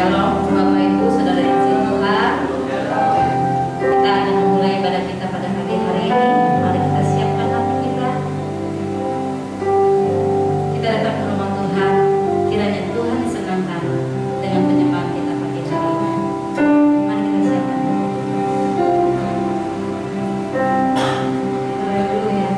Shalom Bapak Ibu Saudara yang kasih Tuhan. Kita akan memulai ibadah kita pada pagi hari ini. Mari kita siapkan hati kita. Kita datang ke rumah Tuhan. Kiranya Tuhan disenangkan dengan penyembahan kita pagi hari ini. Mari kita siapkan. Haleluya.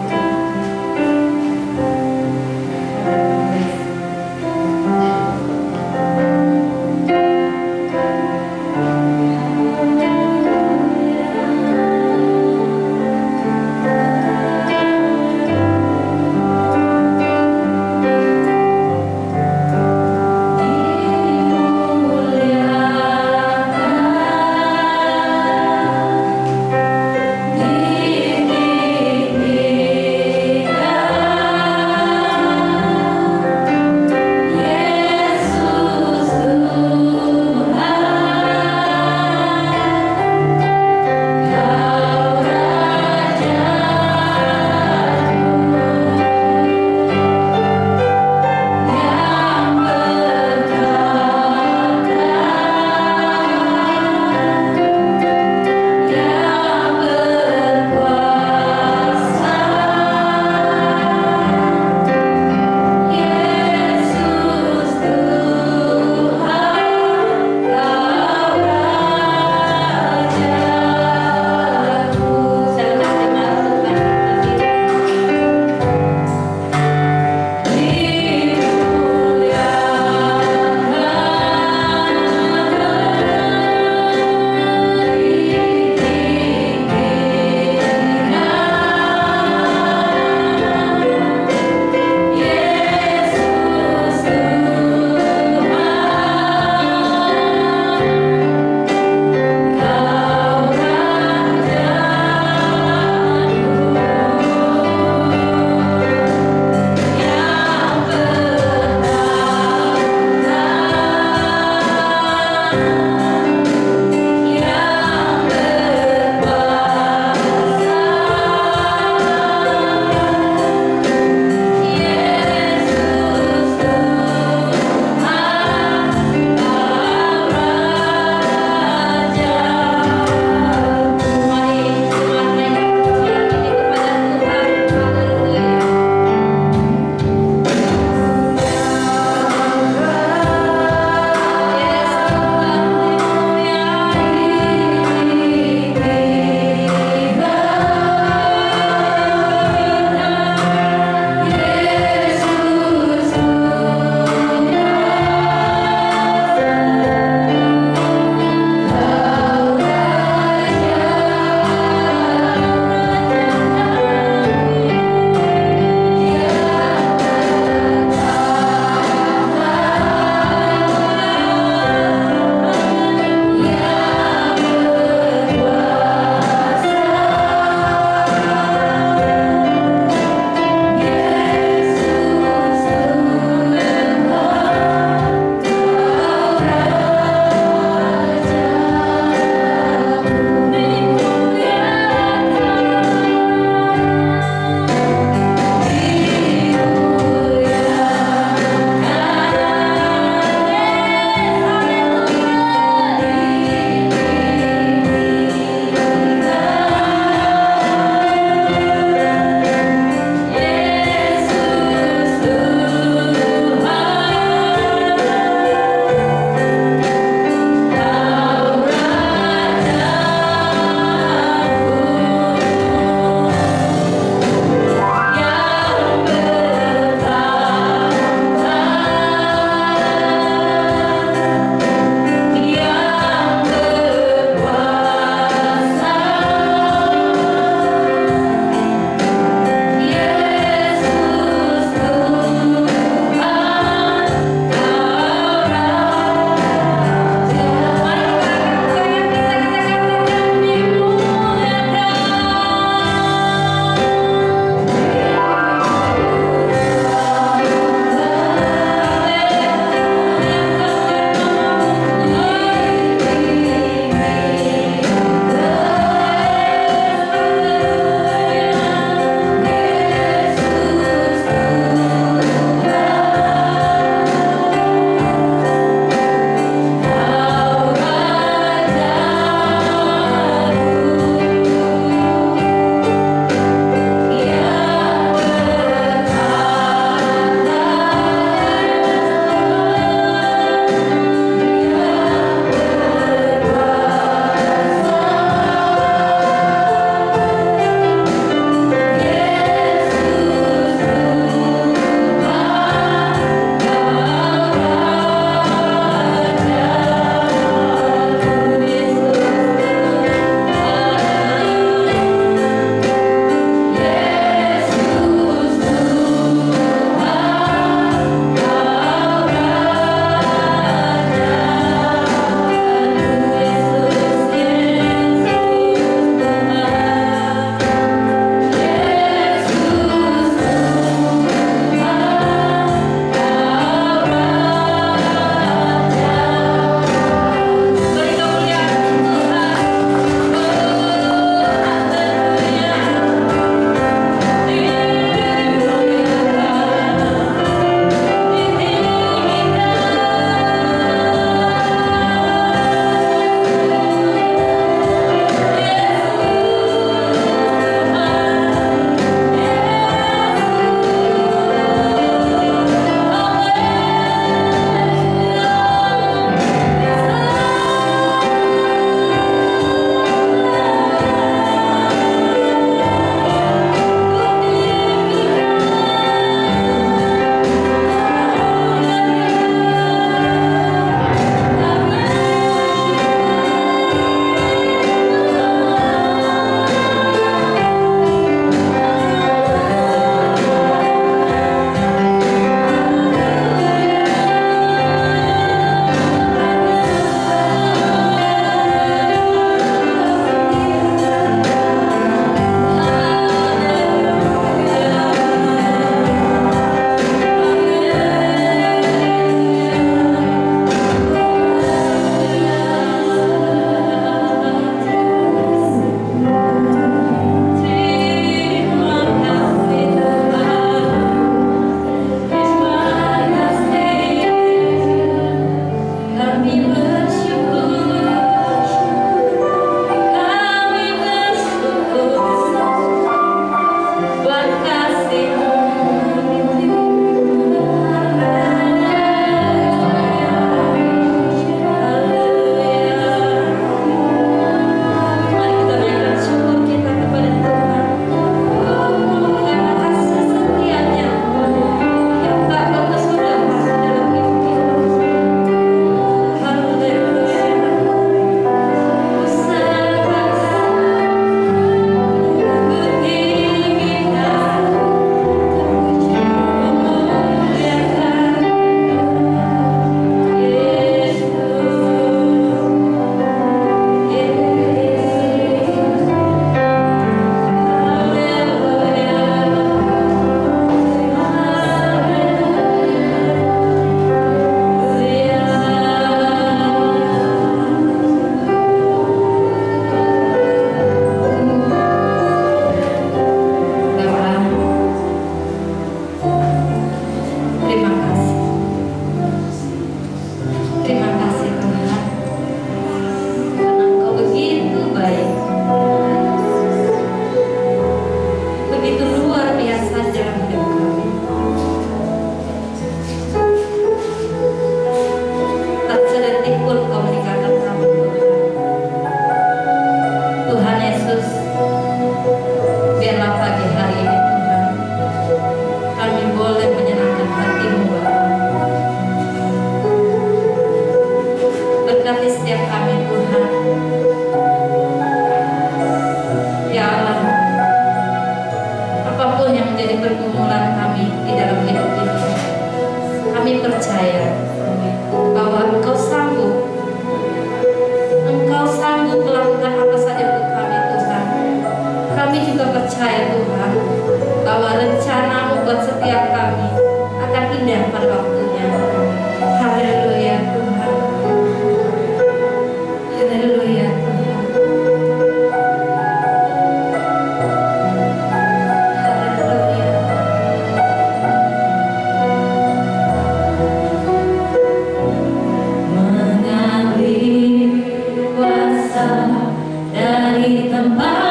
memberkati setiap kami Tuhan. Ya Allah, apapun yang menjadi pergumulan kami di dalam hidup ini, kami percaya bahwa Engkau sanggup melakukan apa saja untuk kami Tuhan. Kami juga percaya Tuhan bahwa rencana-Mu buat setiap kami akan indah pada waktunya. Haleluya Tuhan. Haleluya Tuhan. Haleluya. Mengambil kuasa dari tempat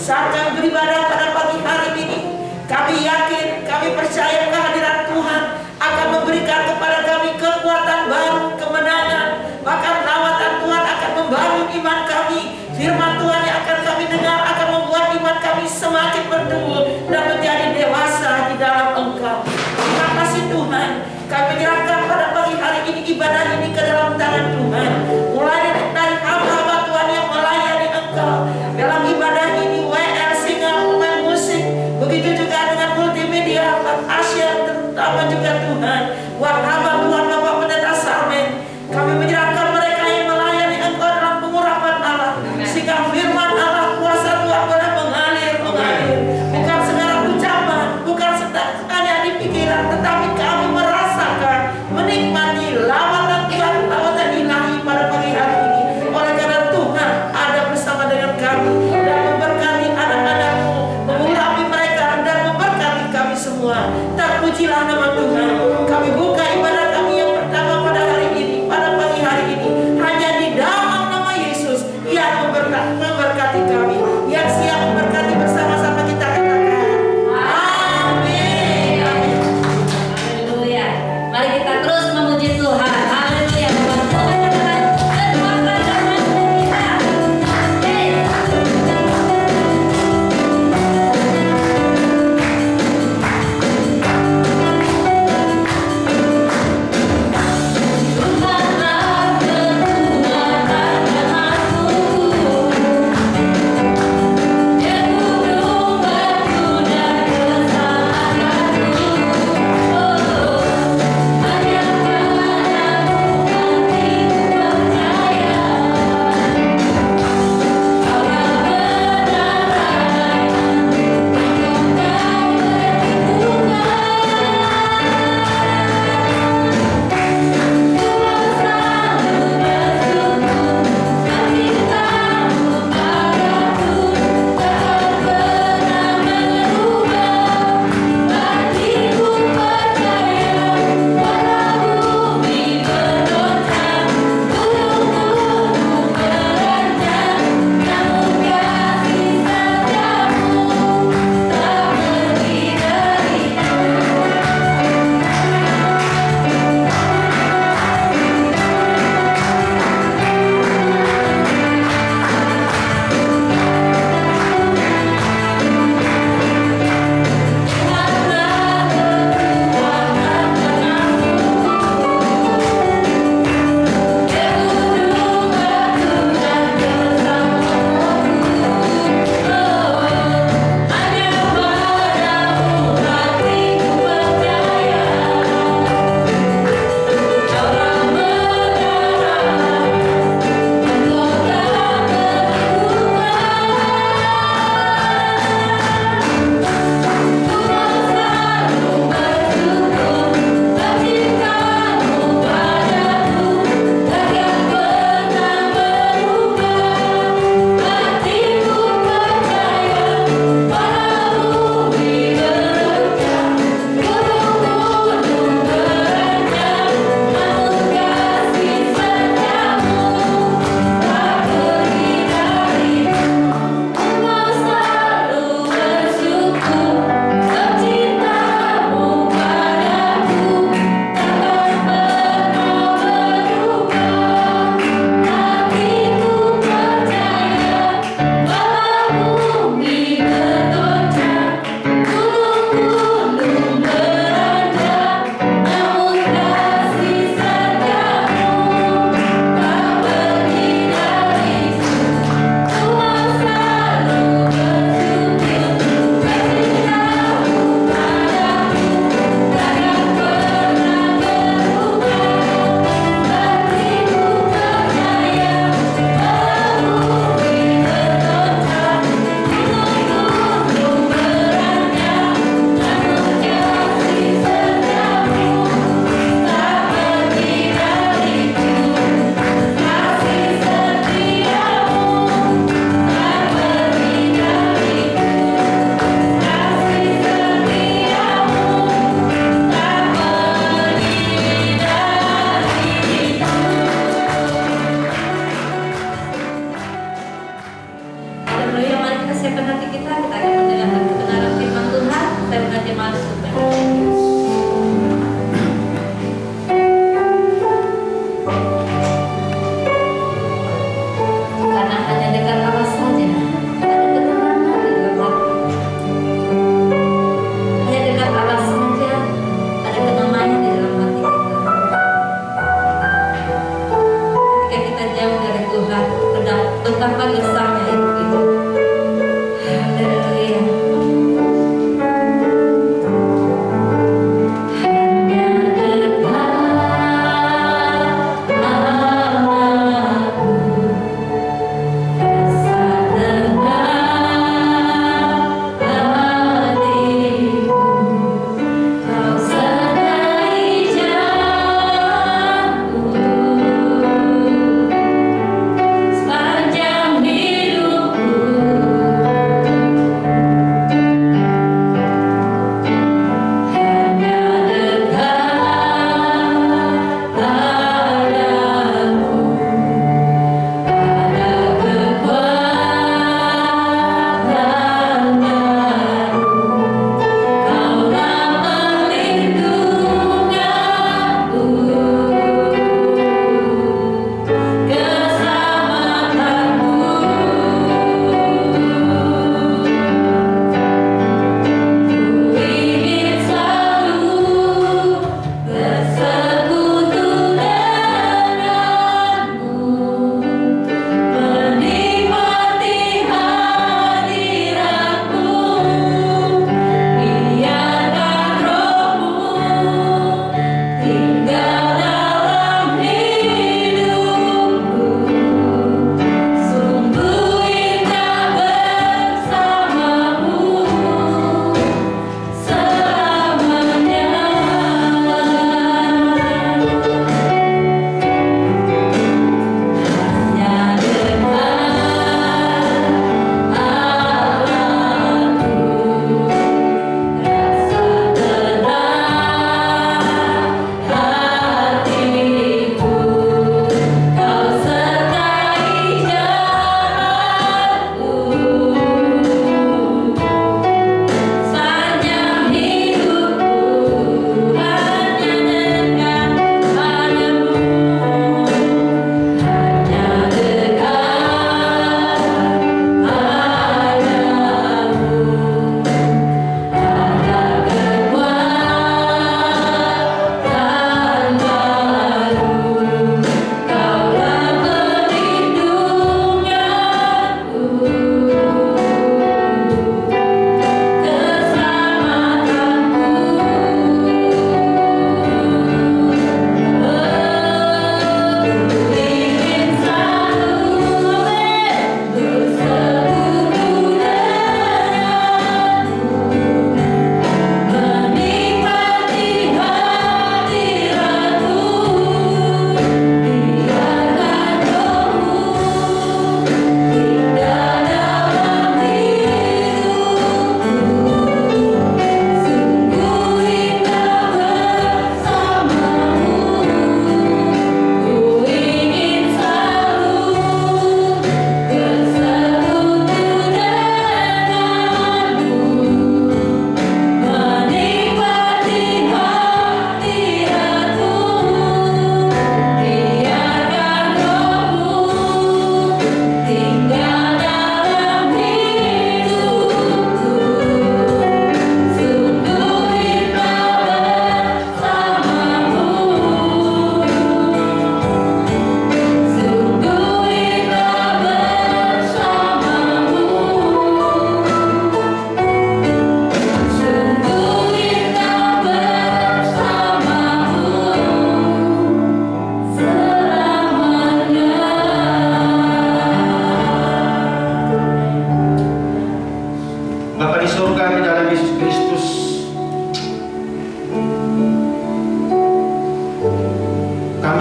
saat kami beribadah pada pagi hari ini, kami yakin, kami percaya kehadiran Tuhan akan memberikan kepada kami kekuatan baru, kemenangan, bahkan lawatan Tuhan akan membangun iman kami. Firman Tuhan yang akan kami dengar akan membuat iman kami semakin bertumbuh dan menjadi dewasa di dalam Engkau. Terima kasih Tuhan, kami menyerahkan pada pagi hari ini ibadah ini ke dalam tangan Tuhan. Mulai dari hamba-hamba Tuhan yang melayani Engkau dalam ibadah ini, WR, singa, pemain musik, begitu juga dengan multimedia, Asia, terutama juga Tuhan, buat hamba Tuhan Bapak Pendeta Sarmen, kami menyerahkan mereka yang melayani Engkau dalam pengurapan Allah, sehingga firman Allah, kuasa Tuhan boleh mengalir, bukan segala ucapan, bukan hanya di pikiran, tetapi kami merasakan, menikmati lawatan Tuhan, lawatan ilahi pada pagi hari ini. Oleh karena Tuhan ada bersama dengan kami dan memberkati anak-anak-Mu, mengurapi mereka dan memberkati kami semua. Terpujilah nama Tuhan. Kami buka ibadah kami yang pertama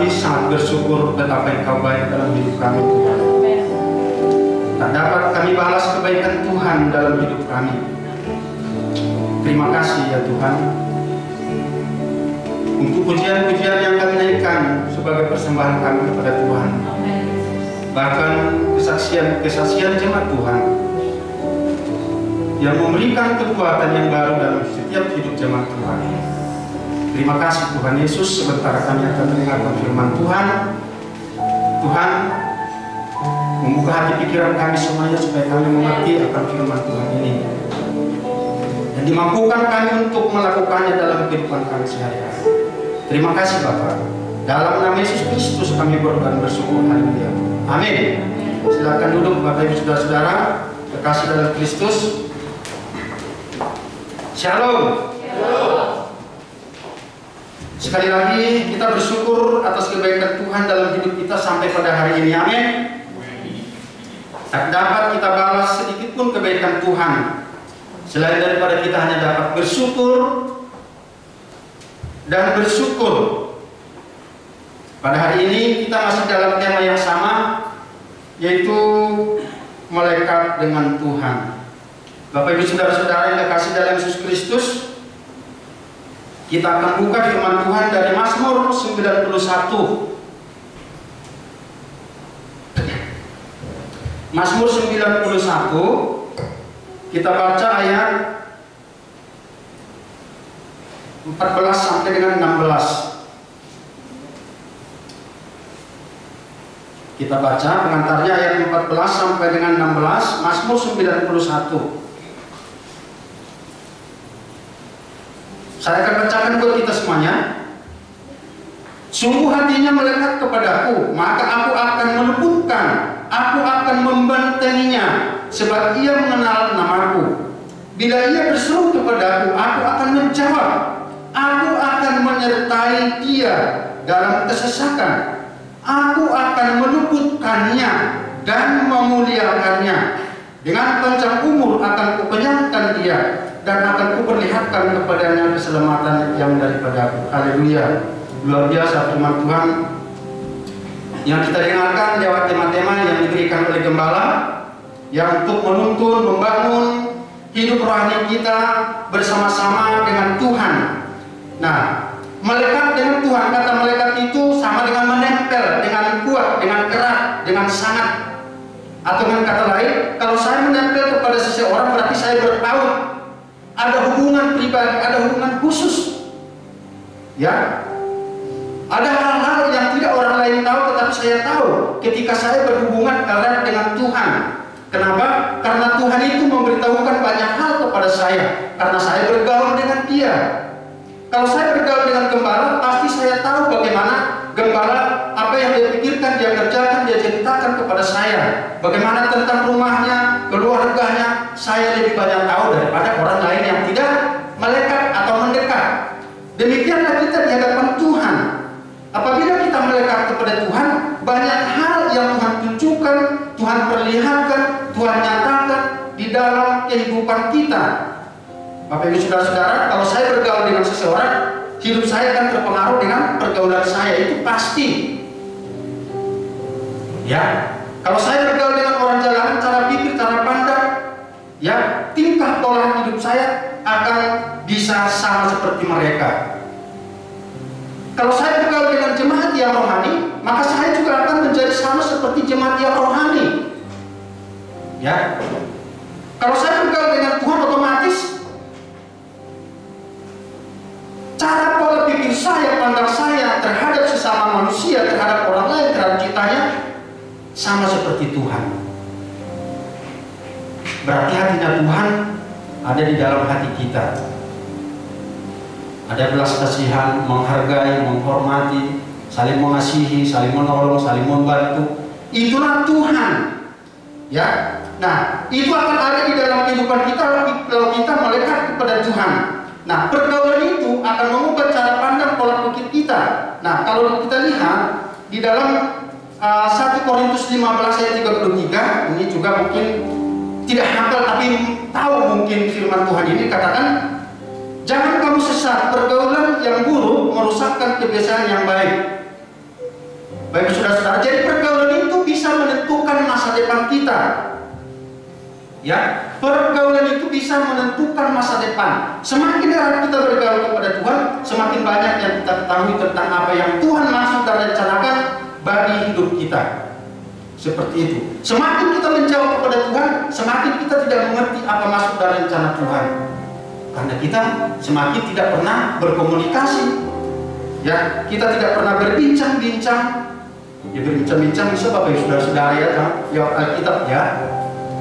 Kami sangat bersyukur betapa Engkau baik dalam hidup kami, Tuhan. Tak dapat kami balas kebaikan Tuhan dalam hidup kami. Terima kasih ya Tuhan untuk pujian-pujian yang kami naikkan sebagai persembahan kami kepada Tuhan. Bahkan kesaksian jemaat Tuhan yang memberikan kekuatan yang baru dalam setiap hidup jemaat Tuhan. Terima kasih Tuhan Yesus. Sebentar kami akan mendengarkan firman Tuhan. Tuhan membuka hati pikiran kami semuanya supaya kami mengerti akan firman Tuhan ini dan dimampukan kami untuk melakukannya dalam kehidupan kami sehari-hari. Terima kasih Bapak. Dalam nama Yesus Kristus kami berdoa dan bersyukur. Haleluya. Amin. Silakan duduk Bapak Ibu Saudara-saudara kekasih dalam Kristus. Shalom. Sekali lagi kita bersyukur atas kebaikan Tuhan dalam hidup kita sampai pada hari ini. Amin. Tak dapat kita balas sedikit pun kebaikan Tuhan selain daripada kita hanya dapat bersyukur dan bersyukur. Pada hari ini kita masih dalam tema yang sama, yaitu melekat dengan Tuhan. Bapak Ibu Saudara-saudara yang terkasih dalam Yesus Kristus, kita akan buka firman Tuhan dari Mazmur 91. Mazmur 91, kita baca ayat 14 sampai dengan 16. Kita baca pengantarnya ayat 14 sampai dengan 16, Mazmur 91. Saya akan bacakan buat kita semuanya. Sungguh hatinya melekat kepadaku, maka aku akan meluputkan, aku akan membentenginya, sebab ia mengenal namaku. Bila ia berseru kepadaku, aku akan menjawab. Aku akan menyertai dia dalam kesesakan. Aku akan meluputkannya dan memuliakannya. Dengan panjang umur akan kukenyangkan dia, dan akan kuperlihatkan kepadanya keselamatan yang daripada. Haleluya. Luar biasa firman Tuhan yang kita dengarkan lewat tema-tema yang diberikan oleh Gembala, yang untuk menuntun, membangun hidup rohani kita bersama-sama dengan Tuhan. Nah, melekat dengan Tuhan, kata melekat itu sama dengan menempel, dengan kuat, dengan erat, dengan sangat. Atau dengan kata lain, kalau saya menempel kepada seseorang berarti saya berpaut. Ada hubungan pribadi, ada hubungan khusus. Ya. Ada hal-hal yang tidak orang lain tahu, tetapi saya tahu ketika saya berhubungan erat dengan Tuhan. Kenapa? Karena Tuhan itu memberitahukan banyak hal kepada saya, karena saya bergaul dengan Dia. Kalau saya bergaul dengan Gembala, pasti saya tahu bagaimana Gembala, apa yang dia pikirkan, dia kerjakan, dia ceritakan kepada saya. Bagaimana tentang rumahnya, keluarganya, saya lebih banyak tahu daripada orang lain yang tidak melekat atau mendekat. Demikianlah kita di hadapan Tuhan. Apabila kita melekat kepada Tuhan, banyak hal yang Tuhan tunjukkan, Tuhan perlihatkan, Tuhan nyatakan di dalam kehidupan kita. Bapak Ibu Saudara-saudara, kalau saya bergaul dengan seseorang, hidup saya akan terpengaruh dengan pergaulan saya, itu pasti. Ya, kalau saya bergaul dengan orang jalanan, cara pikir, cara pandang, ya, tingkah pola hidup saya akan bisa sama seperti mereka. Kalau saya bergaul dengan jemaat yang rohani, maka saya juga akan menjadi sama seperti jemaat yang rohani. Ya, kalau saya bergaul dengan Tuhan, otomatis cara pola pikir saya, pandang saya terhadap sesama manusia, terhadap orang lain, terhadap ciptanya sama seperti Tuhan. Berarti hatinya Tuhan ada di dalam hati kita. Ada belas kasihan, menghargai, menghormati, saling mengasihi, saling menolong, saling membantu. Itulah Tuhan. Ya. Nah, itu akan ada di dalam kehidupan kita kalau kita melekat kepada Tuhan. Nah, pergaulan itu akan mengubah cara pandang pola pikir kita. Nah, kalau kita lihat di dalam 1 Korintus 15 ayat 33, ini juga mungkin tidak hafal tapi tahu mungkin firman Tuhan ini, katakan, jangan kamu sesat, pergaulan yang buruk merusakkan kebiasaan yang baik. Baik saudara-saudara, jadi pergaulan itu bisa menentukan masa depan kita. Ya, pergaulan itu bisa menentukan masa depan. Semakin erat kita bergaul kepada Tuhan, semakin banyak yang kita ketahui tentang apa yang Tuhan maksud dan rencanakan bagi hidup kita. Seperti itu. Semakin kita menjauh kepada Tuhan, semakin kita tidak mengerti apa maksud dan rencana Tuhan. Karena kita semakin tidak pernah berkomunikasi. Ya, kita tidak pernah berbincang-bincang. Ya, berbincang-bincang bisa Bapak Ibu saudara-saudara ya Alkitab ya.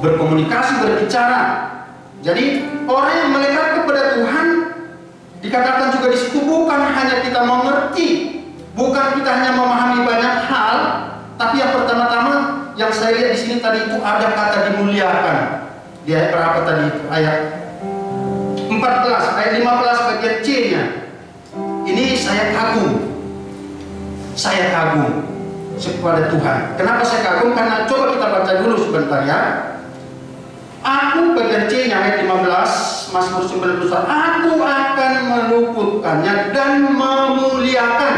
Berkomunikasi, berbicara. Jadi orang yang melekat kepada Tuhan dikatakan juga di situ bukan hanya kita mengerti, bukan kita hanya memahami banyak hal, tapi yang pertama-tama yang saya lihat di sini tadi itu ada kata dimuliakan. Di ayat berapa tadi itu? Ayat 14, ayat 15 bagian C-nya. Ini saya kagum. Saya kagum kepada Tuhan. Kenapa saya kagum? Karena coba kita baca dulu sebentar ya. Aku bagian C-nya ayat 15 Mazmur 91. Aku akan meluputkannya dan memuliakan.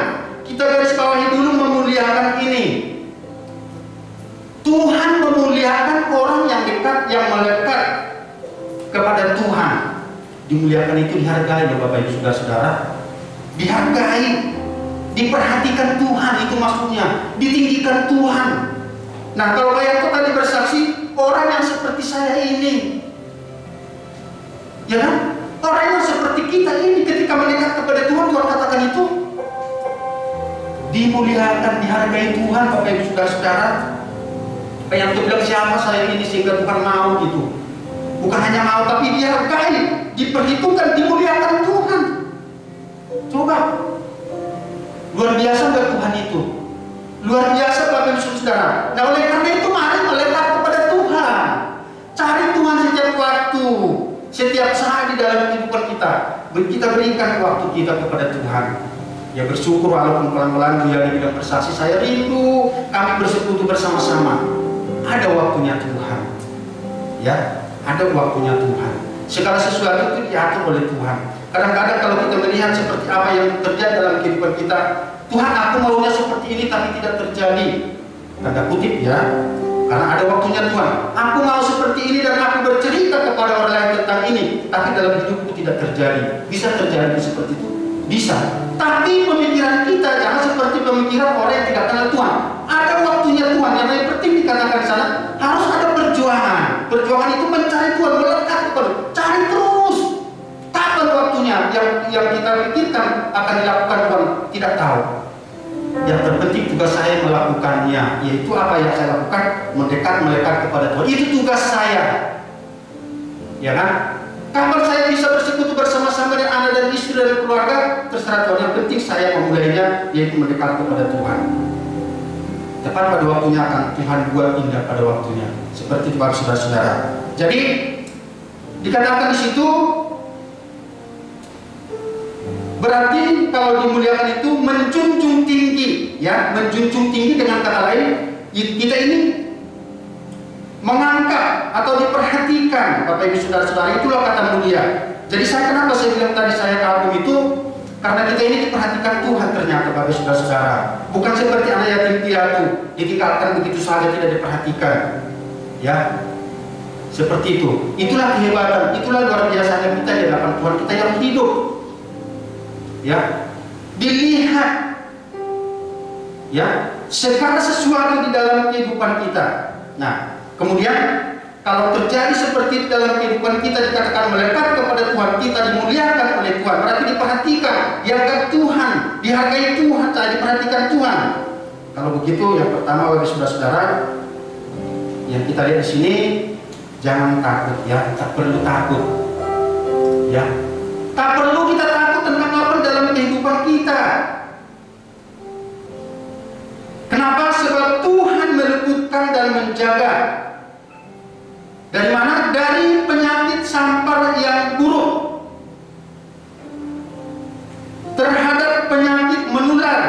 Kita garis bawahi dulu memuliakan ini. Tuhan memuliakan orang yang dekat, yang melekat kepada Tuhan. Dimuliakan itu dihargai ya Bapak Ibu saudara-saudara. Dihargai, diperhatikan Tuhan, itu maksudnya. Ditinggikan Tuhan. Nah, kalau Yakob tadi bersaksi, orang yang seperti saya ini, ya kan? Orang yang seperti kita ini ketika mendekat kepada Tuhan, Tuhan katakan itu dimuliakan, dihargai Tuhan, Bapak Ibu saudara-saudara. Yang untuk bilang siapa saya ini sehingga Tuhan mau gitu. Bukan hanya mau, tapi dihargai, diperhitungkan, dimuliakan Tuhan. Coba, luar biasa nggak Tuhan itu? Luar biasa Bapak Ibu saudara. Nah, oleh karena itu mari melekat kepada Tuhan. Cari Tuhan setiap waktu, setiap saat di dalam kehidupan kita. Kita berikan waktu kita kepada Tuhan. Ya bersyukur walaupun pelan-pelan dia bilang bersaksi, saya rindu kami bersekutu bersama-sama. Ada waktunya Tuhan. Ya, ada waktunya Tuhan. Segala sesuatu itu diatur oleh Tuhan. Kadang-kadang kalau kita melihat seperti apa yang terjadi dalam kehidupan kita, Tuhan aku maunya seperti ini tapi tidak terjadi. Tanda kutip ya. Karena ada waktunya Tuhan. Aku mau seperti ini dan aku bercerita kepada orang lain tentang ini, tapi dalam hidupku tidak terjadi. Bisa terjadi seperti itu? Bisa. Tapi pemikiran kita jangan seperti pemikiran orang yang tidak kenal Tuhan. Ada waktunya Tuhan. Yang paling penting dikatakan di sana harus ada perjuangan. Perjuangan itu mencari Tuhan, melekat kepada. Cari terus. Kapan waktunya yang kita pikirkan akan dilakukan Tuhan tidak tahu. Yang terpenting tugas saya melakukannya, yaitu apa yang saya lakukan, melekat kepada Tuhan. Itu tugas saya. Ya kan? Kapan saya bisa bersekutu bersama-sama dengan anak dan istri dan keluarga, terserah Tuhan. Yang penting saya memulainya, yaitu mendekat kepada Tuhan. Tepat pada waktunya akan Tuhan buat indah pada waktunya. Seperti itu Bapak saudara-saudara. Jadi dikatakan di situ, berarti kalau dimuliakan itu menjunjung tinggi, ya, menjunjung tinggi dengan kata lain, kita ini mengangkat atau diperhatikan, Bapak Ibu saudara-saudara, itulah kata mulia. Jadi kenapa saya bilang tadi saya kagum itu? Karena kita ini diperhatikan Tuhan ternyata Bapak Ibu saudara-saudara. Bukan seperti anak yatim piatu, ditinggalkan begitu saja tidak diperhatikan. Ya, seperti itu. Itulah kehebatan, itulah luar biasanya kita di hadapan Tuhan, kita yang hidup. Ya, dilihat, ya, segala sesuatu di dalam kehidupan kita. Nah, kemudian kalau terjadi seperti dalam kehidupan kita dikatakan melekat kepada Tuhan, kita dimuliakan oleh Tuhan, berarti diperhatikan, dihargai Tuhan, dihargai Tuhan, diperhatikan Tuhan. Kalau begitu, yang pertama bagi saudara-saudara, yang kita lihat di sini, jangan takut, ya, tak perlu takut, ya, tak perlu kita takut tentang apa dalam kehidupan kita. Kenapa? Sebab Tuhan meluputkan dan menjaga. Dari mana? Dari penyakit sampar yang buruk, terhadap penyakit menular,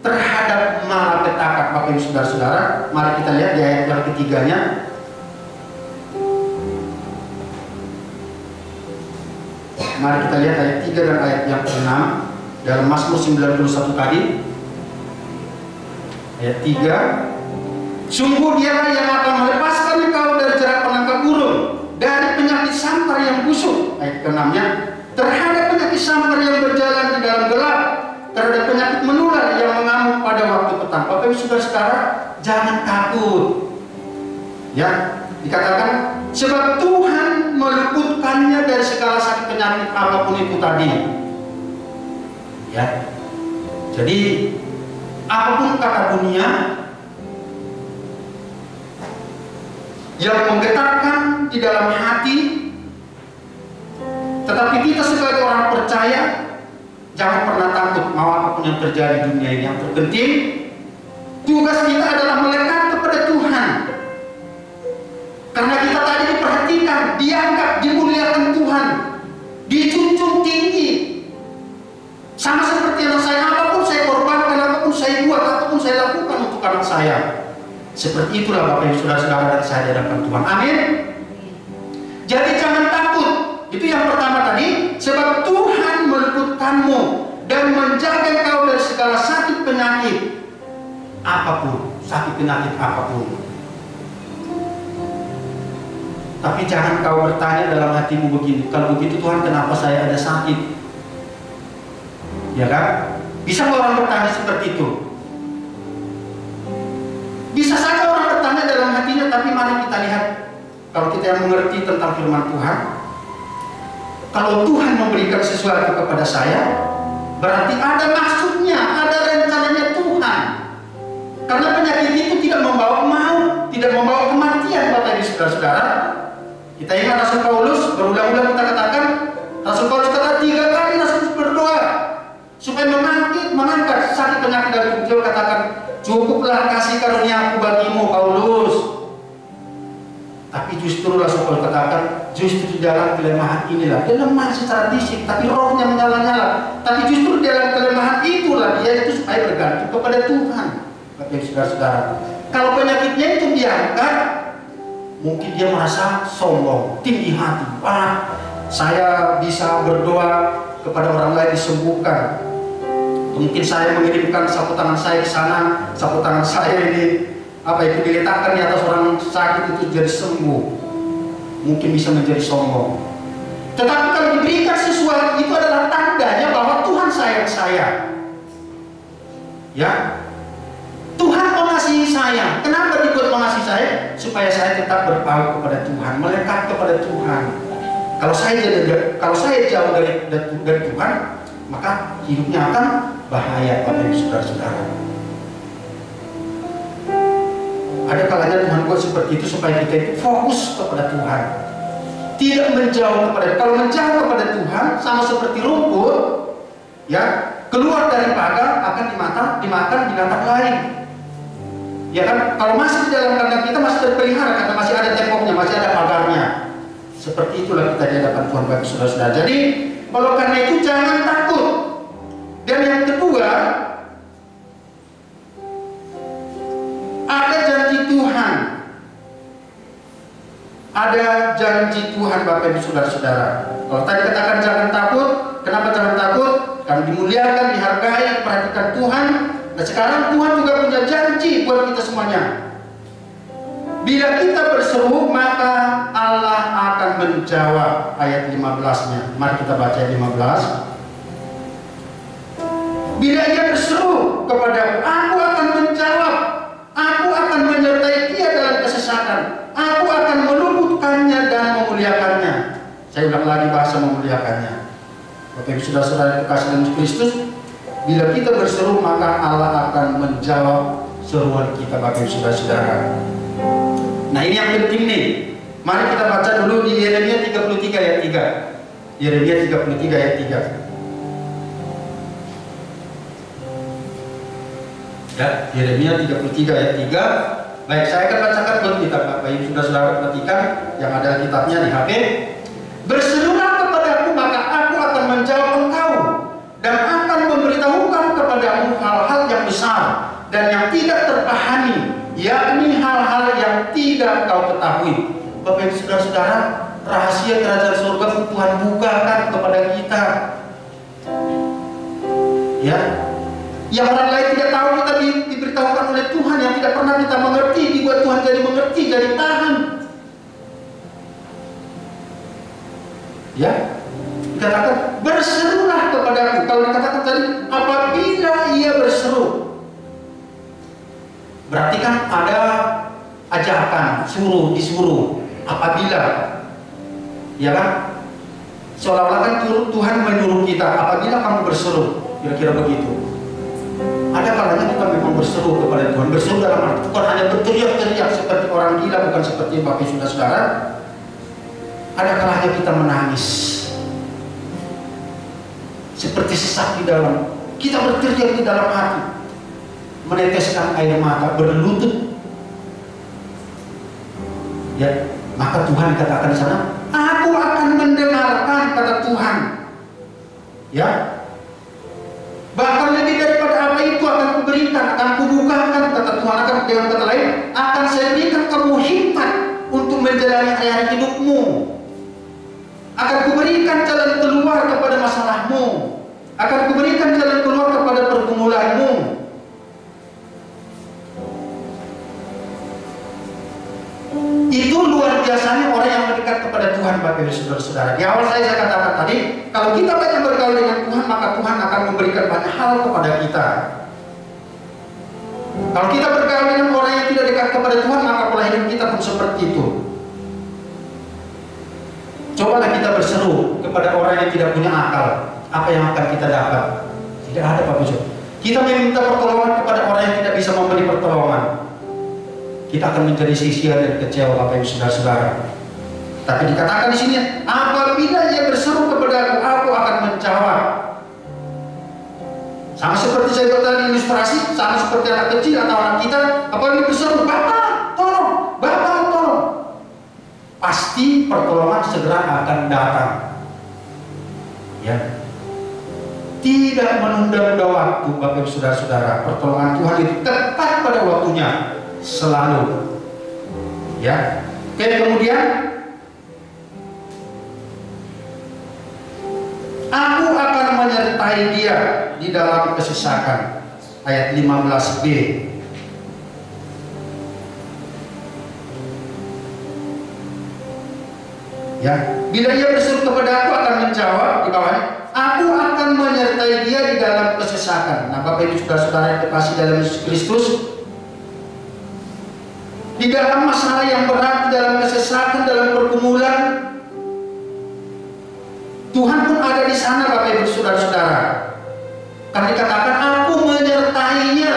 terhadap malapetaka. Bapak Ibu saudara-saudara, mari kita lihat di ayat yang ketiganya. Mari kita lihat ayat 3 dan ayat yang ke-6 dalam Mazmur 91 tadi. Ayat 3, sungguh dialah yang akan melepaskan engkau dari jerat penangkap burung, dari penyakit sampar yang busuk. Ayat ke-6-nya, terhadap penyakit sampar yang berjalan di dalam gelap, terhadap penyakit menular yang mengamuk pada waktu petang. Bapak Ibu Saudara, jangan takut. Ya, dikatakan sebab Tuhan meluputkannya dari segala sakit penyakit apapun itu tadi. Ya, jadi apapun kata dunia yang menggetarkan di dalam hati, tetapi kita sebagai orang percaya jangan pernah takut mau apapun yang terjadi di dunia ini. Yang terpenting tugas kita adalah melekat kepada Tuhan. Karena kita tadi diperhatikan, dianggap, dimuliakan Tuhan, dijunjung tinggi. Sama seperti anak saya, apapun saya korbankan, apapun saya buat, apapun saya lakukan untuk anak saya. Seperti itulah Bapak Ibu Saudara-saudara dan saya di hadapan Tuhan. Amin. Jadi jangan takut. Itu yang pertama tadi. Sebab Tuhan meluputkanmu dan menjaga engkau dari segala sakit penyakit apapun, sakit penyakit apapun. Tapi jangan kau bertanya dalam hatimu begini, kalau begitu Tuhan kenapa saya ada sakit? Ya kan? Bisa orang bertanya seperti itu? Bisa saja orang bertanya dalam hatinya, tapi mari kita lihat, kalau kita yang mengerti tentang firman Tuhan, kalau Tuhan memberikan sesuatu kepada saya, berarti ada maksudnya, ada rencananya Tuhan. Karena penyakit itu tidak membawa maut, tidak membawa kematian, Bapak Ibu Saudara-saudara. Kita ingat Rasul Paulus, berulang-ulang kita katakan, Rasul Paulus kata 3 kali Rasul berdoa supaya mengangkat sakit penyakit dari tubuh. Katakan, cukuplah kasih karunia-Ku bagimu, Paulus. Tapi justru Rasul Paulus katakan, justru di dalam kelemahan inilah, dia lemah secara fisik, tapi rohnya menyala-nyala. Tapi justru di dalam kelemahan itulah dia itu supaya bergantung kepada Tuhan. Bapak Saudara-saudara, kalau penyakitnya itu diangkat, mungkin dia merasa sombong, tinggi hati. Wah, saya bisa berdoa kepada orang lain disembuhkan. Mungkin saya mengirimkan sapu tangan saya ke sana, sapu tangan saya ini diletakkan di atas orang sakit itu jadi sembuh. Mungkin bisa menjadi sombong. Tetapi kalau diberikan sesuatu itu adalah tandanya bahwa Tuhan sayang saya. Ya, Tuhan mengasihi saya. Kenapa dibuat mengasihi saya? Supaya saya tetap berpaut kepada Tuhan, melekat kepada Tuhan. Kalau saya jauh dari Tuhan, maka hidupnya akan bahaya, Bapak Ibu Saudara-saudara. Ada kalanya Tuhan buat seperti itu supaya kita itu fokus kepada Tuhan, tidak menjauh kepada. Kalau menjauh kepada Tuhan sama seperti rumput, ya, keluar dari pagar akan dimakan binatang lain. Ya kan, kalau masih di dalam kandang kita masih terpelihara karena masih ada temboknya, masih ada pagarnya. Seperti itulah kita di hadapan Tuhan, Bapak Saudara-saudara. Jadi, kalau karena itu jangan takut. Dan yang kedua, ada janji Tuhan. Ada janji Tuhan, Bapak Ibu Saudara-saudara. Kalau tadi katakan jangan takut, kenapa jangan takut? Karena dimuliakan, dihargai, diperhatikan Tuhan. Nah sekarang Tuhan juga punya janji buat kita semuanya. Bila kita berseru, maka Allah akan menjawab. Ayat 15-nya. Mari kita baca ayat 15. Bila ia berseru kepadaku, aku akan menjawab. Aku akan menyertai dia dalam kesesatan. Aku akan meluputkannya dan memuliakannya. Saya ulang lagi bahasa memuliakannya. Bapak Ibu Saudara-saudara kekasih dalam Kristus, bila kita berseru, maka Allah akan menjawab seruan kita, Bapak Ibu Saudara-saudara. Nah ini yang penting nih. Mari kita baca dulu di Yeremia 33 ayat 3. Yeremia 33 ayat 3. Ya, Yeremia 33 ayat 3. Baik, saya akan bacakan buat kita, Bapak Ibu Saudara-saudara, perhatikan yang ada kitabnya di HP. Berserulah kepadaku, maka aku akan menjawab engkau dan akan memberitahukan kepadamu hal-hal yang besar dan yang tidak terpahami, yakni hal-hal yang tidak kau ketahui. Bapak Ibu Saudara-saudara, rahasia kerajaan surga Tuhan bukakan kepada kita. Ya, Yang orang lain tidak tahu kita diberitahukan oleh Tuhan, yang tidak pernah kita mengerti dibuat Tuhan jadi mengerti, jadi paham. Ya, dikatakan berserulah kepadaku. Kalau dikatakan tadi apabila ia berseru, berarti kan ada ajakan, disuruh. Apabila, ya kan? Seolah-olah kan Tuhan menyuruh kita, apabila kamu berseru, kira-kira begitu. Ada kalanya kita memang berseru kepada Tuhan. Berseru dalam arti bukan hanya berteriak-teriak seperti orang gila, bukan seperti Bapak Saudara. Ada kalanya kita menangis, seperti sesak di dalam. Kita berteriak di dalam hati, meneteskan air mata, berlutut. Ya, maka Tuhan katakan di sana, aku akan mendengarkan, kata Tuhan. Ya, bahkan lebih daripada apa itu akan kuberikan, akan kubukakan, kata Tuhan. Akan, dengan kata lain, akan saya berikan kamu hikmat untuk menjalani hari-hari hidupmu. Akan kuberikan jalan keluar kepada masalahmu. Akan kuberikan jalan keluar kepada pergumulanmu. Itu luar biasanya orang yang mendekat kepada Tuhan, Bapak Ibu Saudara-saudara. Di awal saya katakan tadi, kalau kita banyak bergaul dengan Tuhan, maka Tuhan akan memberikan banyak hal kepada kita. Kalau kita bergaul dengan orang yang tidak dekat kepada Tuhan, maka pola hidup kita pun seperti itu. Cobalah kita berseru kepada orang yang tidak punya akal, apa yang akan kita dapat? Tidak ada, Bapak Ibu. Kita meminta pertolongan kepada orang yang tidak bisa memberi pertolongan, kita akan menjadi sia-sia dan kecewa, Bapak Ibu Saudara-saudara. Tapi dikatakan di sini, apabila ia berseru kepadaku, aku akan menjawab. Sama seperti saya tadi ilustrasi, sama seperti anak kecil atau anak kita, apabila berseru, Bapak tolong, Bapak tolong, pasti pertolongan segera akan datang. Ya, tidak menunda-nunda waktu, Bapak Ibu Saudara-saudara. Pertolongan Tuhan itu tepat pada waktunya. Selalu, ya. Oke, kemudian aku akan menyertai dia di dalam kesesakan, ayat 15b. Ya, bila ia berseru kepada aku akan menjawab, di bawahnya, aku akan menyertai dia di dalam kesesakan. Nah, Bapak Ibu Saudara-saudara yang terkasih dalam Yesus Kristus, di dalam masalah yang berat, di dalam kesesakan, dalam pergumulan, Tuhan pun ada di sana, Bapak Ibu Saudara-saudara. Karena dikatakan aku menyertainya.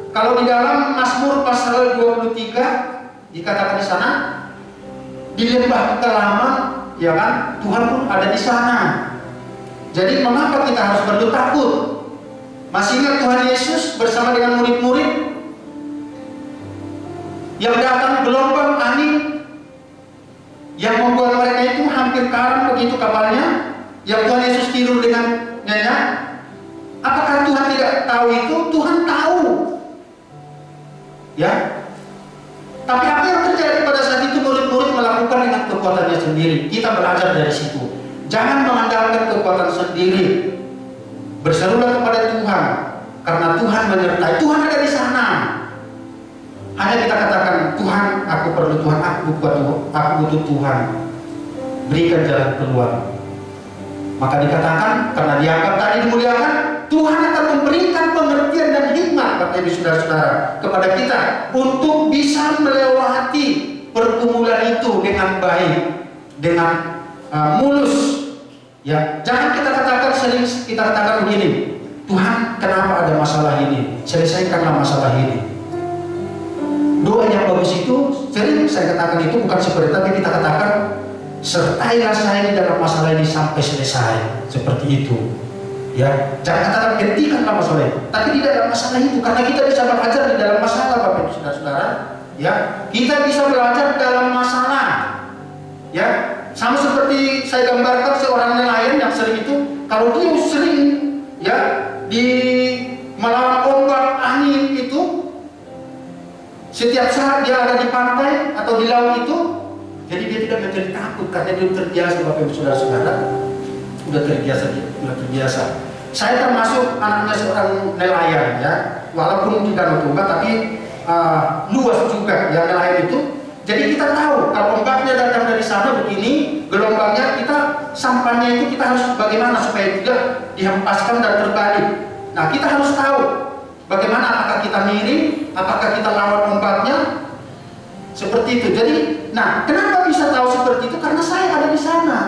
Kalau di dalam Mazmur pasal 23 dikatakan di sana, di lembah kekelaman, ya kan, Tuhan pun ada di sana. Jadi mengapa kita harus bertakut? Masih ingat Tuhan Yesus bersama dengan murid-murid yang datang gelombang angin yang membuat mereka itu hampir karam begitu kapalnya, yang Tuhan Yesus tidur dengan nyenyak. Apakah Tuhan tidak tahu itu? Tuhan tahu, ya. Tapi apa yang terjadi pada saat itu? Murid-murid melakukan dengan kekuatannya sendiri. Kita belajar dari situ. Jangan mengandalkan kekuatan sendiri. Berserulah kepada Tuhan, karena Tuhan menyertai. Tuhan ada di sana. Hanya kita katakan, Tuhan, aku perlu Tuhan, aku butuh Tuhan. Berikan jalan keluar. Maka dikatakan, karena dianggap tadi dimuliakan, Tuhan akan memberikan pengertian dan hikmat, Bapak Ibu Saudara-saudara, kepada kita untuk bisa melewati pergumulan itu dengan baik, dengan mulus. Ya, jangan kita katakan, sering kita katakan begini, Tuhan, kenapa ada masalah ini? Selesaikanlah masalah ini. Doa yang bagus itu sering saya katakan itu bukan seperti, tapi kita katakan, sertailah saya di dalam masalah ini sampai selesai, seperti itu. Ya, jangan katakan hentikanlah masalah itu, tapi di dalam masalah itu, karena kita bisa belajar di dalam masalah, Bapak Ibu Saudara-saudara. Ya, kita bisa belajar dalam masalah. Ya, sama seperti saya gambarkan seorang nelayan yang sering itu, kalau dia sering ya di melawan ombak angin itu, setiap saat dia ada di pantai atau di laut itu, jadi dia tidak menjadi takut karena dia terbiasa, Bapak Ibu Saudara-saudara, sudah terbiasa. Saya termasuk anaknya seorang nelayan ya, walaupun di Danau Toba tapi luas juga ya nelayan itu. Jadi kita tahu kalau ombaknya datang dari sana begini, gelombangnya kita sampannya itu kita harus bagaimana supaya tidak dihempaskan dan terbalik. Nah kita harus tahu bagaimana, apakah kita miring, apakah kita lawan ombaknya, seperti itu. Jadi, nah kenapa bisa tahu seperti itu? Karena saya ada di sana.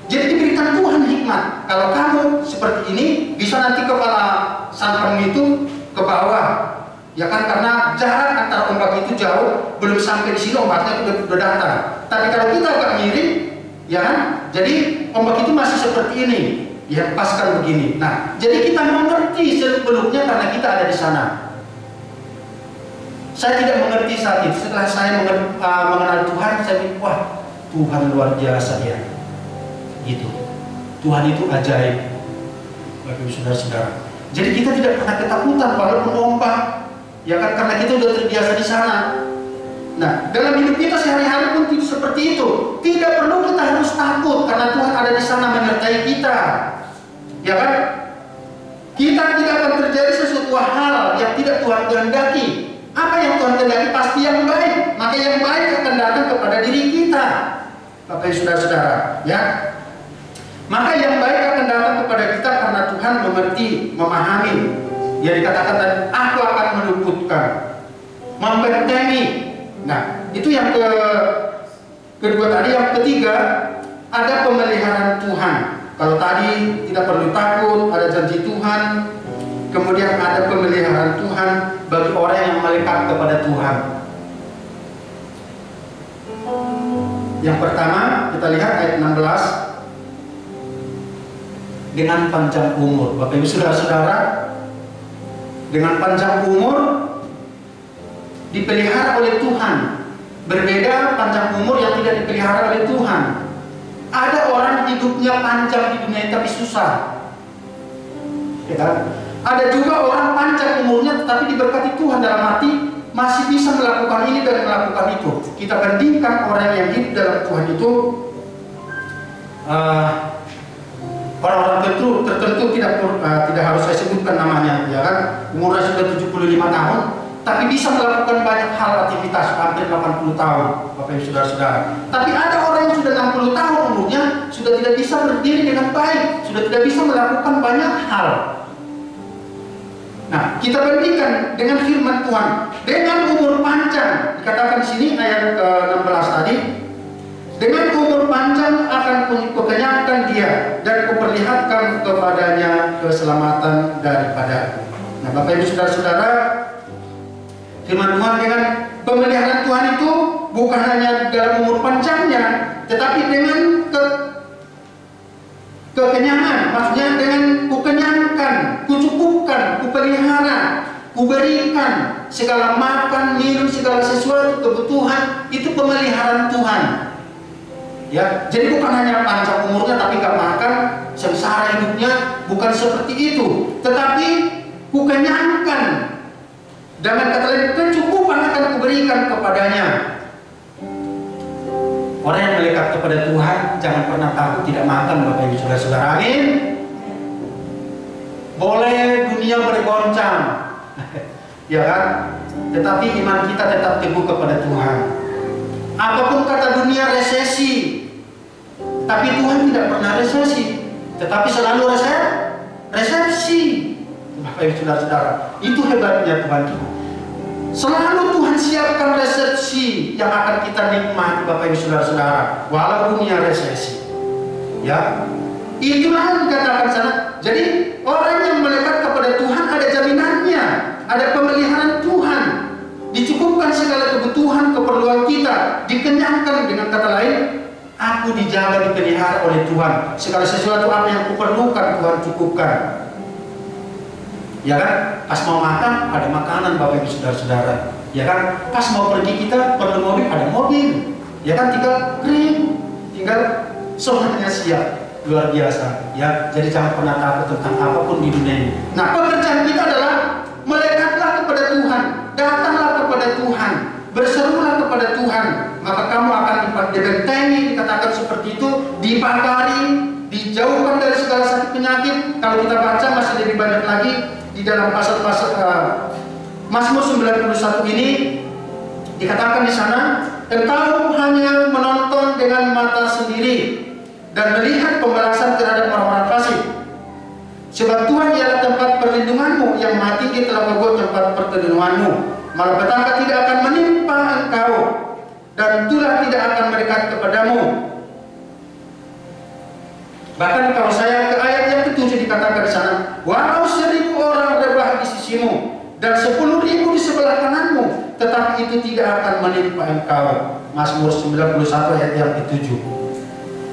Jadi diberikan Tuhan hikmat. Kalau kamu seperti ini, bisa nanti kepala sampan itu ke bawah. Ya kan, karena jarak antara ombak itu jauh, belum sampai di sini ombaknya udah datang. Tapi kalau kita agak miring, ya kan, jadi ombak itu masih seperti ini, ya paskan begini. Nah, jadi kita mengerti sebelumnya karena kita ada di sana. Saya tidak mengerti saat itu. Setelah saya mengenal Tuhan, saya pikir, wah, Tuhan luar biasa ya. Gitu. Tuhan itu ajaib, bagi saudara-saudara. Jadi kita tidak pernah ketakutan walaupun ombak. Ya kan, karena kita sudah terbiasa di sana. Nah, dalam hidup kita sehari-hari pun seperti itu. Tidak perlu kita harus takut karena Tuhan ada di sana menyertai kita. Ya kan? Kita tidak akan terjadi sesuatu hal yang tidak Tuhan kehendaki. Apa yang Tuhan kehendaki pasti yang baik. Maka yang baik akan datang kepada diri kita. Bapak ibu saudara-saudara, ya. Maka yang baik akan datang kepada kita karena Tuhan mengerti, memahami. Ya dikatakan tadi, aku akan meluputkan, membentengi. Nah, itu yang kedua tadi. Yang ketiga, ada pemeliharaan Tuhan. Kalau tadi tidak perlu takut, ada janji Tuhan. Kemudian ada pemeliharaan Tuhan bagi orang yang melekat kepada Tuhan. Yang pertama, kita lihat ayat 16. Dengan panjang umur. Bapak ibu saudara-saudara, dengan panjang umur dipelihara oleh Tuhan. Berbeda panjang umur yang tidak dipelihara oleh Tuhan. Ada orang hidupnya panjang di dunia tapi susah, ya kan? Ada juga orang panjang umurnya tetapi diberkati Tuhan, dalam arti masih bisa melakukan ini dan melakukan itu. Kita bandingkan orang yang hidup dalam Tuhan itu, orang-orang tertentu tidak harus saya sebutkan namanya, ya kan? Umurnya sudah 75 tahun, tapi bisa melakukan banyak hal, aktivitas hampir 80 tahun, Bapak ibu saudara-saudara. Tapi ada orang yang sudah 60 tahun umurnya, sudah tidak bisa berdiri dengan baik, sudah tidak bisa melakukan banyak hal. Nah, kita bandingkan dengan firman Tuhan, dengan umur panjang. Dikatakan di sini ayat 16 tadi, dengan umur panjang akan kukenyangkan dia dan kuperlihatkan kepadanya keselamatan daripada. Nah, Bapak ibu saudara-saudara, firman Tuhan dengan pemeliharaan Tuhan itu bukan hanya dalam umur panjangnya, tetapi dengan kekenyangan. Maksudnya dengan kukenyangkan, kucukupkan, kupelihara, kuberikan segala makan, minum, segala sesuatu kebutuhan. Itu pemeliharaan Tuhan. Ya, jadi bukan hanya panjang umurnya tapi gak makan, sengsara hidupnya, bukan seperti itu. Tetapi kukenyangkan, dengan kata lain kecukupan akan kuberikan kepadanya. Orang yang melekat kepada Tuhan jangan pernah takut tidak makan, Bapak ibu saudara-saudara. Amin. Boleh dunia bergoncang, ya kan? Tetapi iman kita tetap teguh kepada Tuhan. Apapun kata dunia resesi, tapi Tuhan tidak pernah resesi, tetapi selalu resepsi. Bapak ibu saudara-saudara, itu hebatnya Tuhan. Selalu Tuhan siapkan resepsi yang akan kita nikmati, Bapak ibu saudara-saudara, walau dunia resesi. Ya, itulah yang dikatakan sana. Jadi orang yang melekat kepada Tuhan ada jaminannya, ada pemeliharaan Tuhan, dicukupkan segala kebutuhan keperluan kita, dikenyangkan. Dengan kata lain, aku dijaga, dipelihara oleh Tuhan. Segala sesuatu apa yang kuperlukan Tuhan cukupkan. Ya kan, pas mau makan ada makanan, Bapak ibu saudara-saudara. Ya kan, pas mau pergi kita perlu mobil, ada mobil. Ya kan, tinggal krim, tinggal semuanya siap. Luar biasa. Ya, jadi jangan pernah takut tentang apapun di dunia ini. Nah, pekerjaan kita adalah melekatlah kepada Tuhan, datanglah kepada Tuhan, berserulah kepada Tuhan, maka kamu akan dibentengi, dikatakan seperti itu, dipagari, dijauhkan dari segala sakit penyakit. kalau kita baca masih lebih banyak lagi di dalam pasal-pasal Mazmur 91 ini dikatakan di sana, engkau hanya menonton dengan mata sendiri dan melihat pembalasan terhadap orang-orang fasik. Sebab Tuhan ialah tempat perlindunganmu, yang mati di telah membuat tempat perlindunganmu. Malapetaka tidak akan menimpa engkau, dan tulah tidak akan mendekat kepadamu. Bahkan kalau saya ke ayat yang ke-7 dikatakan di sana, walau 1000 orang rebah di sisimu dan 10.000 di sebelah kananmu, tetapi itu tidak akan menimpa engkau. Mazmur 91 ayat yang ke-7.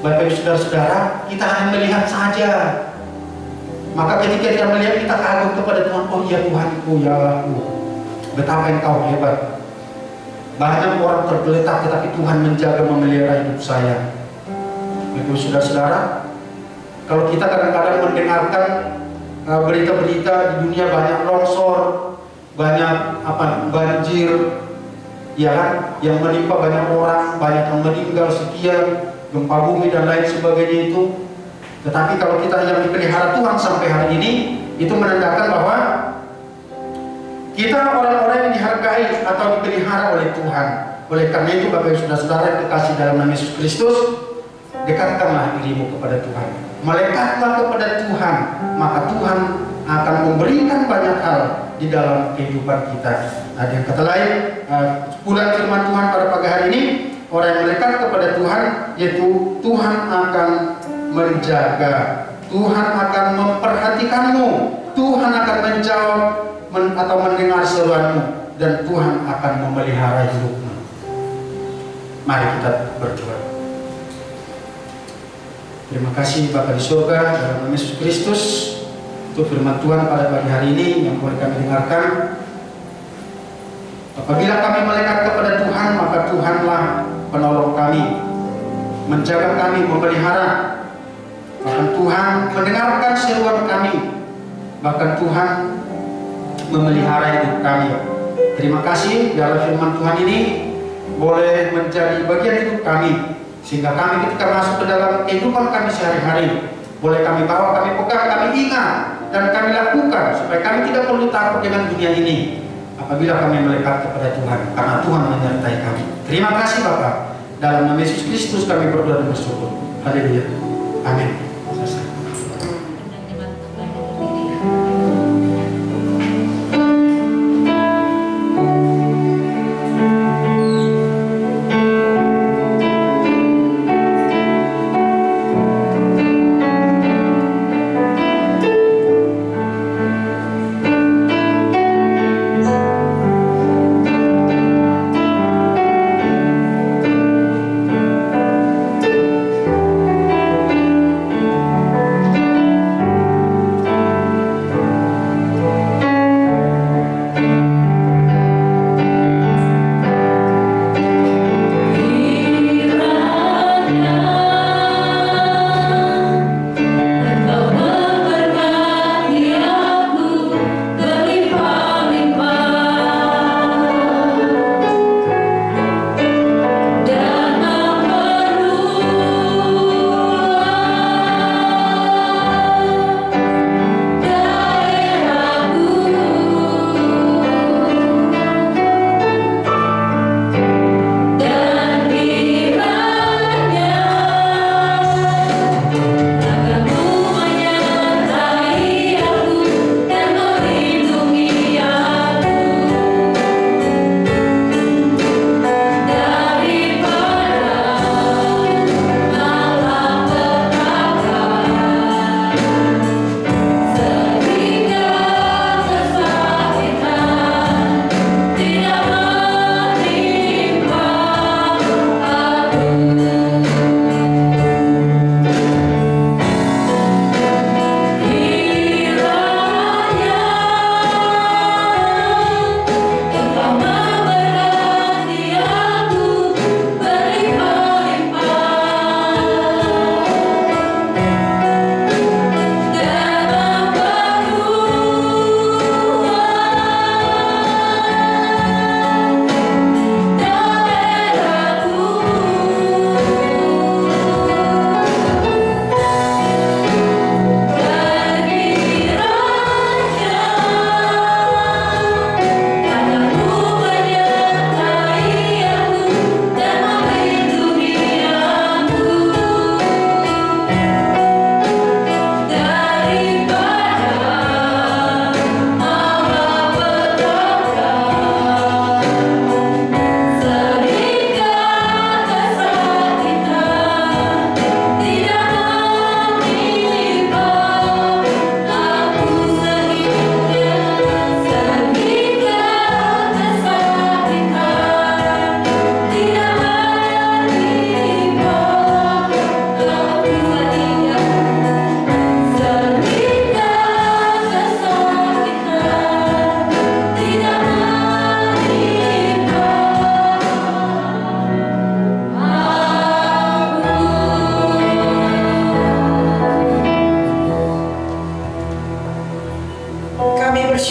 Bapak Ibu saudara-saudara, kita hanya melihat saja. Maka ketika kita melihat, kita kagum kepada Tuhan. Oh ya Tuhanku, ya Allahku, betapa engkau hebat. Banyak orang tergeletak, tetapi Tuhan menjaga, memelihara hidup saya. Bapak Ibu saudara-saudara, kalau kita kadang-kadang mendengarkan berita-berita di dunia, banyak longsor, banyak banjir, ya kan, yang menimpa banyak orang, banyak yang meninggal sekian, gempa bumi dan lain sebagainya itu. Tetapi kalau kita yang dipelihara Tuhan sampai hari ini, itu menandakan bahwa kita orang-orang yang dihargai atau dipelihara oleh Tuhan. Oleh karena itu, Bapak Ibu saudara-saudara yang dikasih dalam nama Yesus Kristus, dekatkanlah dirimu kepada Tuhan, melekatlah kepada Tuhan, maka Tuhan akan memberikan banyak hal di dalam kehidupan kita. Ada yang kata lain, bulan firman Tuhan pada pagi hari ini, orang yang melekat kepada Tuhan, yaitu Tuhan akan menjaga, Tuhan akan memperhatikanmu, Tuhan akan menjawab atau mendengar seruanmu, dan Tuhan akan memelihara hidupmu. Mari kita berdoa. Terima kasih Bapa di surga, dalam nama Yesus Kristus, untuk firman Tuhan pada pagi hari ini yang boleh kami dengarkan. Apabila kami melekat kepada Tuhan, maka Tuhanlah penolong kami, menjaga kami, memelihara. Bahkan Tuhan mendengarkan seruan kami, bahkan Tuhan memelihara hidup kami. Terima kasih dalam firman Tuhan ini boleh menjadi bagian hidup kami, sehingga kami ketika masuk ke dalam kehidupan kami sehari-hari, boleh kami bawa, kami pegang, kami ingat, dan kami lakukan, supaya kami tidak perlu takut dengan dunia ini apabila kami melekat kepada Tuhan, karena Tuhan menyertai kami. Terima kasih Bapa, dalam nama Yesus Kristus kami berdoa dan bersyukur. Haleluya. Amin. Selesai.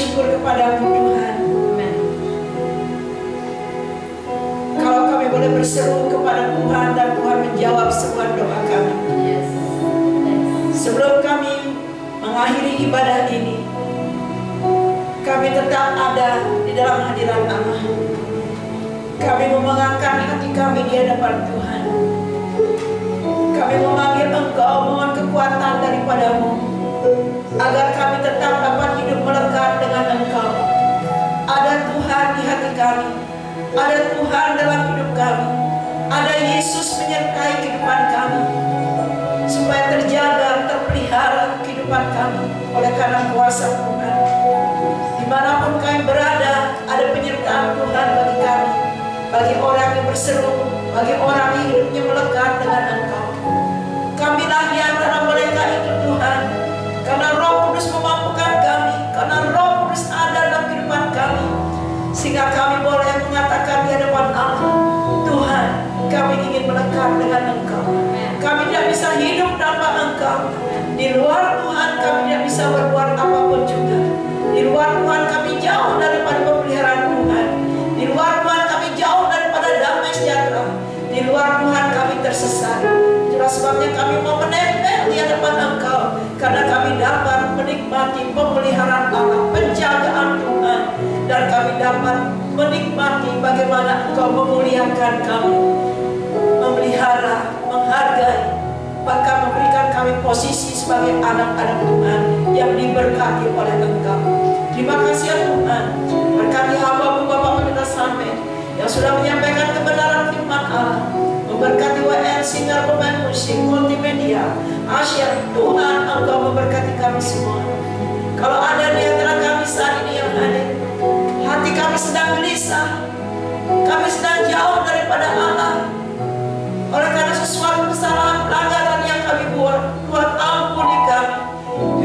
bersyukur kepadamu Tuhan. Kalau kami boleh berseru kepada Tuhan dan Tuhan menjawab semua doa kami. Sebelum kami mengakhiri ibadah ini, kami tetap ada di dalam hadirat Allah. Kami memegangkan hati kami di hadapan Tuhan. Kami memanggil Engkau, mohon kekuatan daripadamu, agar kami tetap dapat hidup melekat dengan Engkau. Ada Tuhan di hati kami, ada Tuhan dalam hidup kami, ada Yesus menyertai kehidupan kami, supaya terjaga, terpelihara kehidupan kami oleh karena kuasa Tuhan. Dimanapun kami berada, ada penyertaan Tuhan bagi kami, bagi orang yang berseru, bagi orang yang hidupnya melekat dengan Engkau. Kamilah di antara mereka itu Tuhan, karena Roh Kudus memampukan kami, karena Roh Kudus ada dalam kehidupan kami, sehingga kami boleh mengatakan di hadapan Allah, Tuhan, kami ingin melekat dengan Engkau. Kami tidak bisa hidup tanpa Engkau. Di luar Tuhan kami tidak bisa berbuat apapun juga. Di luar Tuhan kami jauh daripada pemeliharaan Tuhan. Di luar Tuhan kami jauh daripada damai sejahtera. Di luar Tuhan kami tersesat. Itulah sebabnya kami mau menempel di hadapan Engkau, karena kami dapat menikmati pemeliharaan Allah, penjagaan Tuhan, dan kami dapat menikmati bagaimana Engkau memuliakan kami, memelihara, menghargai, bahkan memberikan kami posisi sebagai anak-anak Tuhan yang diberkati oleh Engkau. Terima kasih ya Tuhan. Berkati hamba-Mu Bapak Pendeta Samet yang sudah menyampaikan kebenaran firman Allah. Memberkati WN, singer, pemain musik, multimedia, Asyar. Tuhan, Engkau memberkati kami semua. Kalau ada di antara kami saat ini yang hadir, hati kami sedang gelisah, kami sedang jauh daripada Allah, oleh karena sesuatu kesalahan, pelanggaran yang kami buat, Tuhan ampuni kami.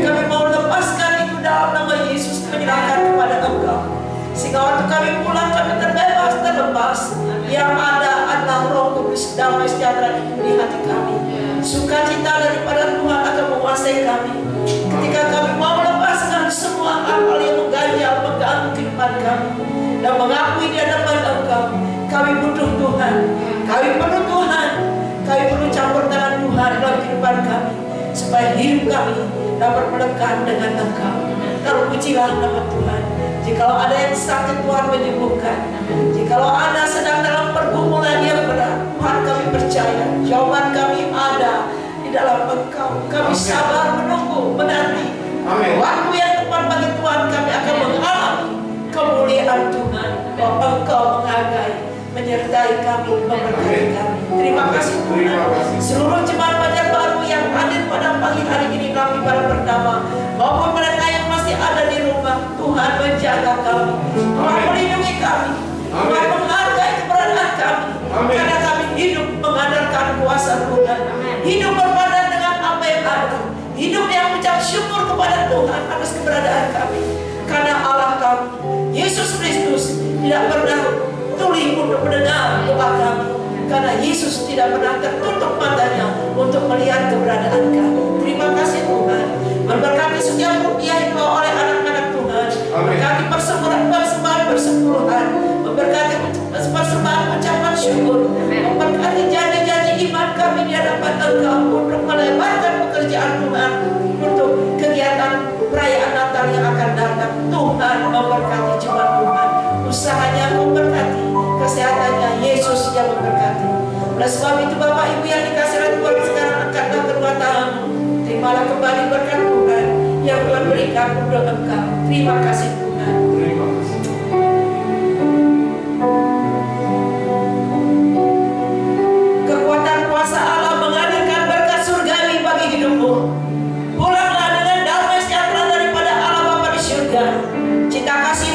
Kami mau lepaskan itu dalam nama Yesus, menyerahkan kepada Engkau, sehingga waktu kami pulang kami terbebas, terlepas. Yang ada adalah Roh Kudus, damai sejahtera di hati kami. Sukacita daripada Tuhan akan menguasai kami ketika kami mau melepaskan semua hal-hal yang mengganjal, mengganggu kehidupan kami, dan mengakui di hadapan Engkau, kami butuh Tuhan, kami perlu Tuhan, kami perlu campur tangan Tuhan dalam kehidupan kami, supaya hidup kami dapat melekat dengan Engkau. Terpujilah nama Tuhan. Jikalau ada yang sakit, Tuhan menyembuhkan. Jikalau ada sedang dalam pergumulan yang berat, Tuhan kami percaya jawaban kami ada di dalam Engkau. Kami sabar menunggu, menanti. Waktu yang tepat bagi Tuhan kami akan mengalami kemuliaan Tuhan, bahwa Engkau menghargai, menyertai kami, memberkati kami. Terima kasih Tuhan. Seluruh jemaat Banjarbaru yang hadir pada pagi hari ini dalam ibadah pertama, maupun mereka yang masih ada di rumah, Tuhan menjaga kami, Tuhan melindungi kami, Tuhan menghargai keberadaan kami, karena kami hidup mengandalkan kuasa Tuhan, hidup berpadan dengan apa yang ada, hidup yang mengucap syukur kepada Tuhan atas keberadaan kami, karena Allah kami, Yesus Kristus, tidak pernah tuli untuk mendengar doa kami, karena Yesus tidak pernah tertutup matanya untuk melihat keberadaan kami. Terima kasih Tuhan. Memberkati setiap rupiah yang dibawa oleh anak-anak Tuhan. Memberkati persembahan bersepuluhan. Memberkati persembahan ucapan syukur. Memberkati janji-janji iman kami di hadapan Engkau untuk melebarkan pekerjaan Tuhan, untuk kegiatan perayaan Natal yang akan datang. Tuhan memberkati jemaat Tuhan, usahanya memberkati, kesehatannya Yesus yang memberkati. Oleh sebab itu Bapak Ibu yang dikasihi oleh Tuhan, sekarang angkatlah kedua tanganmu, terimalah kembali berkat Tuhan yang Tuhan berikan untuk Engkau. Terima kasih Tuhan. Terima kasih. Kekuatan kuasa Allah menghadirkan berkat surgawi bagi hidupmu. Pulanglah dengan damai sejahtera daripada Allah Bapa di surga. Cinta kasih